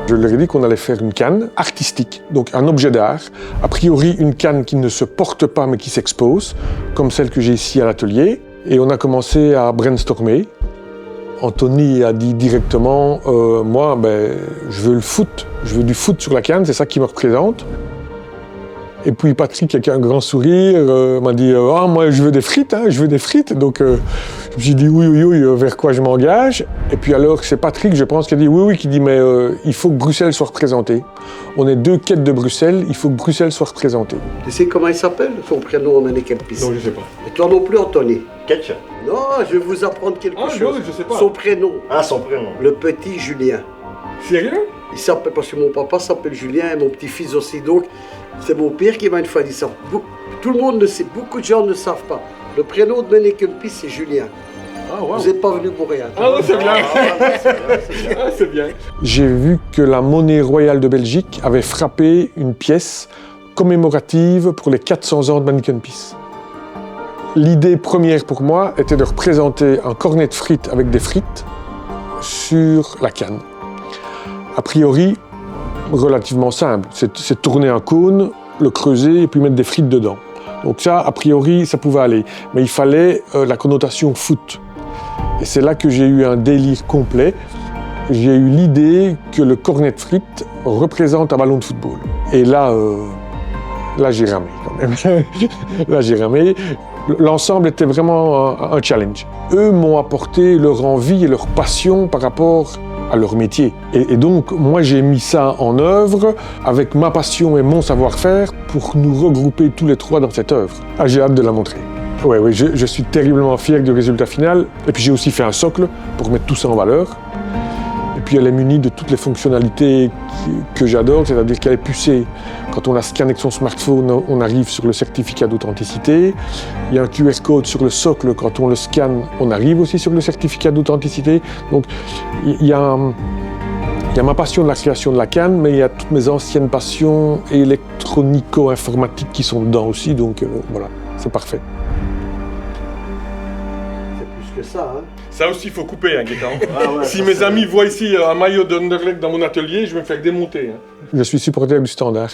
Je leur ai dit qu'on allait faire une canne artistique, donc un objet d'art. A priori, une canne qui ne se porte pas mais qui s'expose, comme celle que j'ai ici à l'atelier. Et on a commencé à brainstormer. Anthony a dit directement, moi, je veux le foot, je veux du foot sur la canne, c'est ça qui me représente. Et puis Patrick, avec un grand sourire, m'a dit moi je veux des frites, je veux des frites. Donc je me suis dit oui, vers quoi je m'engage. Et puis alors c'est Patrick, je pense, qui a dit oui, qui dit mais il faut que Bruxelles soit représentée. On est 2 quêtes de Bruxelles, il faut que Bruxelles soit représentée. Tu sais comment il s'appelle, son prénom en Kempis? Non, je sais pas. Et toi non plus, Anthony? Ketchup. Non, je vais vous apprendre quelque chose. Non, je sais pas. Son prénom. Ah, son prénom. Le petit Julien. Sérieux? Il s'appelle, parce que mon papa s'appelle Julien et mon petit-fils aussi, donc c'est mon père qui m'a une fois dit ça. Tout le monde le sait, beaucoup de gens ne savent pas. Le prénom de Kempis, c'est Julien. Ah, wow. Vous n'êtes pas venu pour rien. Ah non, c'est bien. C'est bien. J'ai vu que la monnaie royale de Belgique avait frappé une pièce commémorative pour les 400 ans de Kempis. L'idée première pour moi était de représenter un cornet de frites avec des frites sur la canne. A priori, relativement simple. C'est tourner un cône, le creuser et puis mettre des frites dedans. Donc ça, a priori, ça pouvait aller. Mais il fallait la connotation foot. Et c'est là que j'ai eu un délire complet. J'ai eu l'idée que le cornet de frites représente un ballon de football. Et là j'ai ramé quand même. Là, j'ai ramé. L'ensemble était vraiment un challenge. Eux m'ont apporté leur envie et leur passion par rapport à leur métier. Et donc, moi, j'ai mis ça en œuvre avec ma passion et mon savoir-faire pour nous regrouper tous les 3 dans cette œuvre. Ah, j'ai hâte de la montrer. Oui, je suis terriblement fier du résultat final. Et puis, j'ai aussi fait un socle pour mettre tout ça en valeur. Et puis, elle est munie de toutes les fonctionnalités que j'adore, c'est-à-dire qu'elle est pucée. Quand on la scanne avec son smartphone, on arrive sur le certificat d'authenticité. Il y a un QR code sur le socle, quand on le scanne, on arrive aussi sur le certificat d'authenticité. Donc, il y a ma passion de la création de la canne, mais il y a toutes mes anciennes passions électronico-informatiques qui sont dedans aussi, donc voilà, c'est parfait. C'est plus que ça, hein. Ça aussi, il faut couper, Gaëtan. Si mes amis voient ici un maillot d'Anderlecht dans mon atelier, je vais me faire démonter. Je suis supporter du Standard.